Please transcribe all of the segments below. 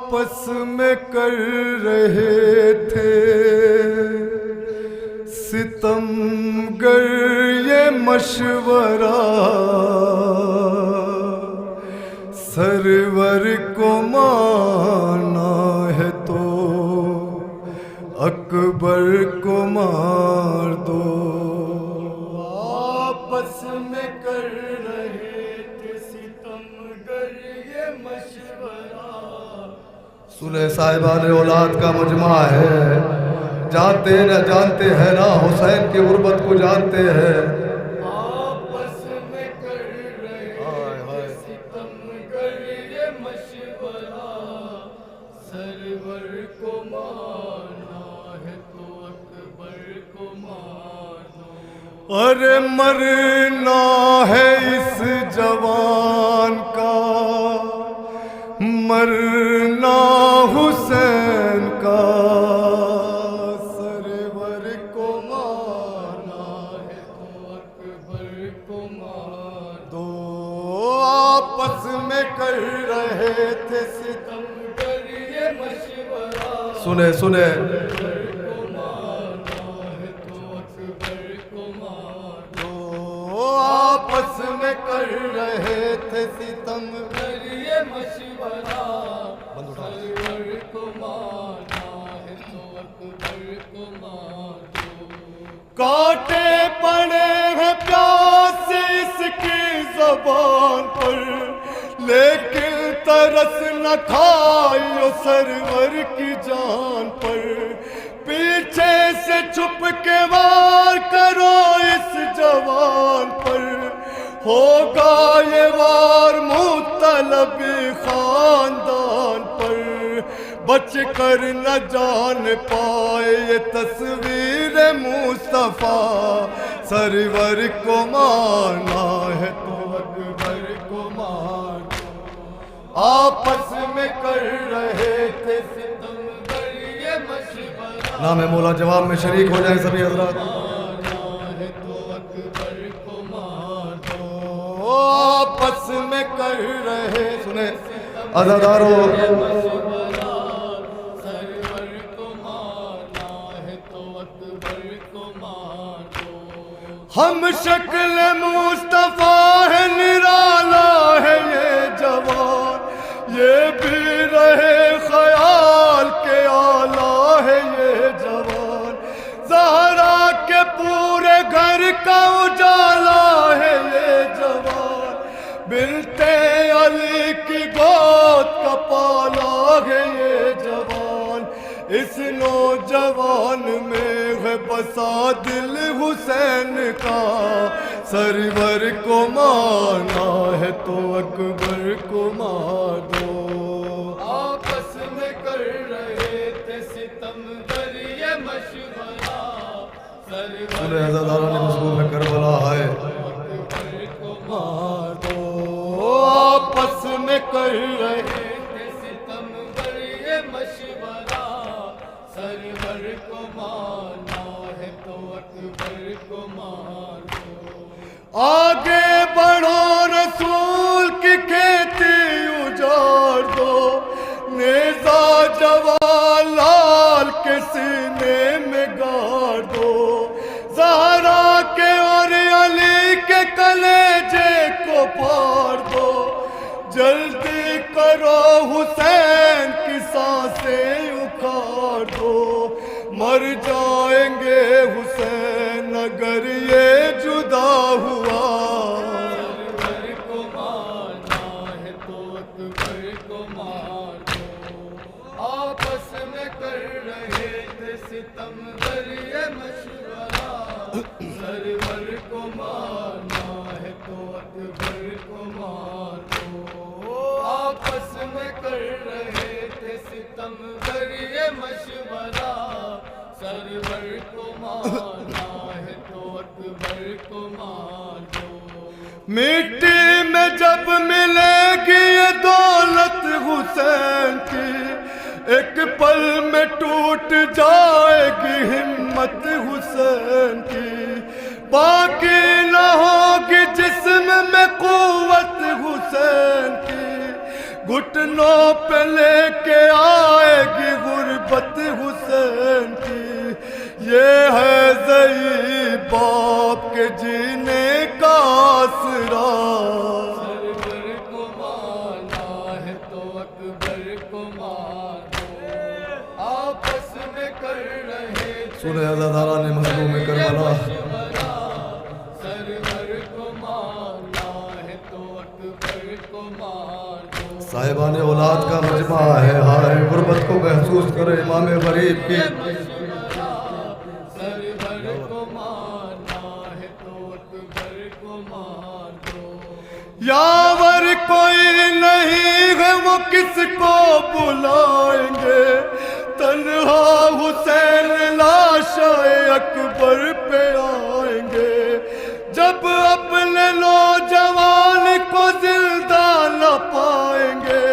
آپس میں کر رہے تھے ستم گر یہ مشورہ، سرور کو مانا ہے تو اکبر کو مار دو۔ آپس میں کر رہے تھے ستم گر یہ مشورہ۔ سلح صاحبان اولاد کا مجمع ہے، جانتے نہ جانتے ہیں نہ حسین کی غربت کو جانتے ہیں۔ آپس میں کر رہے تھے ستم گر یہ مشورہ، سرور کو مارنا ہے تو اکبر کو مارنا۔ ارے مرنا ہے اس جوان کا، مرنا حسین کا، سرور کو مارنا ہے تو اکبر کو مار دو۔ آپس میں کر رہے تھے ستم گر یہ مشورہ، سنے سنے، آپس میں کر رہے تھے ستم گر یہ مشورہ، سرور کو مارنا ہے تو اکبر کو مار دو۔ کانٹے پڑے ہیں پیاس اس کی زبان پر، لیکن ترس نہ کھائیو سرور کی جان پر۔ پیچھے سے چھپ کے وار کرو اس جوان پر، ہوگا یہ وار مطلب خاندان پر۔ بچ کر نہ جان پائے یہ تصویر مصطفیٰ، سرور کو مارنا ہے تو اکبر کو مار دو۔ آپس میں کر رہے تھے ستم گر یہ مشورہ، نام مولا جواب میں شریک ہو جائیں سبھی حضرات۔ آپس میں کر رہے، سنیں عزادارو، سرور کو مارنا ہے تو اکبر کو مار دو۔ ہم شکل مصطفیٰ ہے، نرالا ہے یہ جوان، یہ بھی رہے خیال کے آلہ ہے یہ جوان۔ زہرا کے پورے گھر کا اجالا ہے یہ جوان، بنتے علی کی گود کا پالا ہے یہ جوان۔ اس نوجوان میں ہے بسا دل حسین کا، سرور کو مارنا ہے تو اکبر کو مار دو۔ آپس میں کر رہے تھے ستم گر یہ مشورہ، سرور عزاداروں نے مضمون میں کربلا ہے، اکبر کو مار دو۔ آپس میں کر رہے تھے ستم گر یہ مشورہ، سرور کو مارنا ہے تو اکبر کو مار دو۔ آگے بڑھو رسول کی کھیتی اجاڑ دو، نیزہ جوان لال کے سینے میں گاڑ دو۔ زہرا کے اور علی کے کلیجے کو پھاڑ دو، جلدی کرو حسین کی سانسیں اکھاڑ دو۔ مر جائیں گے حسین اگر یہ جدا ہوا، سرور کو مارنا ہے تو اکبر کو مار دو۔ آپس میں کر رہے تھے ستم گر یہ مشورہ، سرور کو مارنا ہے تو اکبر کو مار دو۔ آپس میں کر رہے تھے ستم گر یہ مشورہ، سرور کو مارنا ہے تو اکبر کو مار دو۔ مٹی میں جب ملے گی یہ دولت حسین کی، ایک پل میں ٹوٹ جائے گی ہمت حسین کی۔ باقی نہ ہوگی جسم میں قوت حسین کی، گھٹنوں پہ لے کے آئے گی غربت حسین کی، یہ ہے ضعیف باپ کے جینے کا آسرا۔ سرور کو مانا ہے تو اکبر کو مانو، آپس میں کر رہے سنیں عزاداران مظلوم کربلا، سرور کو مانا ہے تو اکبر کو مانو، صاحبان اولاد کا مجمع ہے، ہائے غربت کو محسوس کرے امام غریب کی۔ سرور کو مانا ہے تو اکبر کو مانو، یاور کوئی نہیں ہے وہ کس کو بلائیں گے، تنہا حسین لاشا اکبر پہ آئیں گے، جب اپنے نوجوان کو زندہ نہ پائیں گے،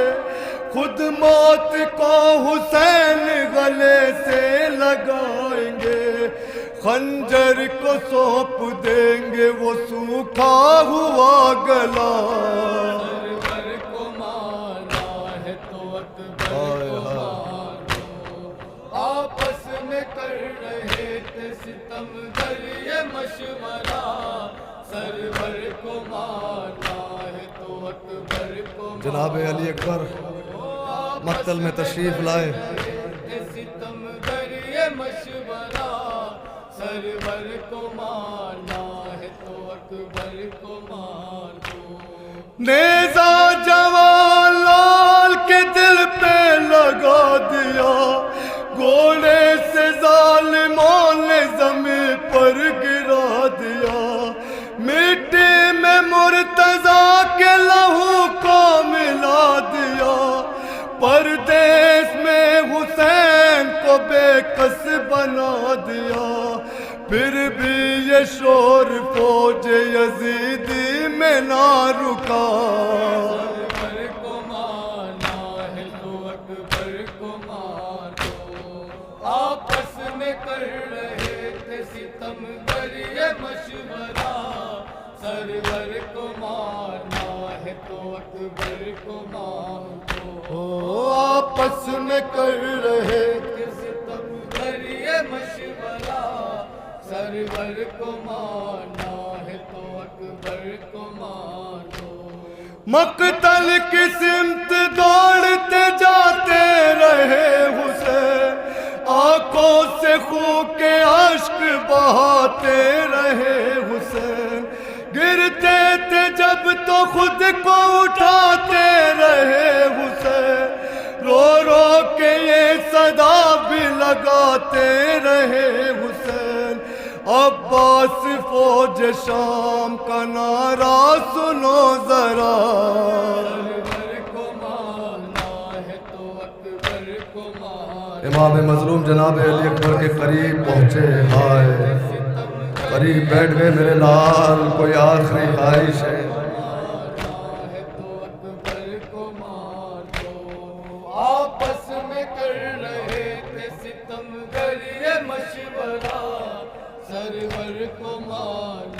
خود موت کو حسین گلے سے لگائیں گے، خنجر کو سونپ دیں گے وہ سوکھا ہوا گلا۔ سرور کو مانا ہے تو اکبر کو مانو، آپس میں کر رہے تھے ستم گر یہ مشورہ، سرور کو مانا ہے تو اکبر کو مانو، جناب علی اکبر مقتل میں تشریف لائے، ستم گر یہ مشورہ، سرور کو مانا ہے تو اکبر کو مانو، نیزہ جوان لال کے دل پہ لگا دیا، گھوڑے سے ظالموں نے زمین پر گرا دیا، مٹی میں مرتضیٰ کے لہو کو ملا دیا، پردیس میں حسین کو بے کس بنا دیا، پھر بھی یہ شور فوج یزیدی میں نہ رکا۔ سرور کو مانا ہے تو اکبر کو مانو، آپس میں کر رہے تھے ستم گر یہ مشورہ، سرور کو مانا ہے تو اکبر کو مانو، آپس میں کر رہے تھے ستم گر یہ مشورہ، سرور کو مانا ہے تو اکبر کو مانو، مقتل کی سمت دوڑتے جاتے رہے حسین، آنکھوں سے خون کے اشک بہاتے رہے حسین، گرتے تھے جب تو خود کو اٹھاتے رہے حسین، رو رو کے یہ صدا بھی لگاتے رہے حسین، عباس فوج شام کا نعرہ سنو ذرا۔ سرور کو مانا ہے تو اکبر کو مانو، امام مظلوم جناب علی اکبر کے قریب پہنچے، ہائے قریب بیٹھ گئے میرے لال، کوئی آخری خواہش ہے؟ ہے تو اکبر کو مانو، آپس میں کر رہے تھے ستم گر یہ مشورہ، سرور کو مانو۔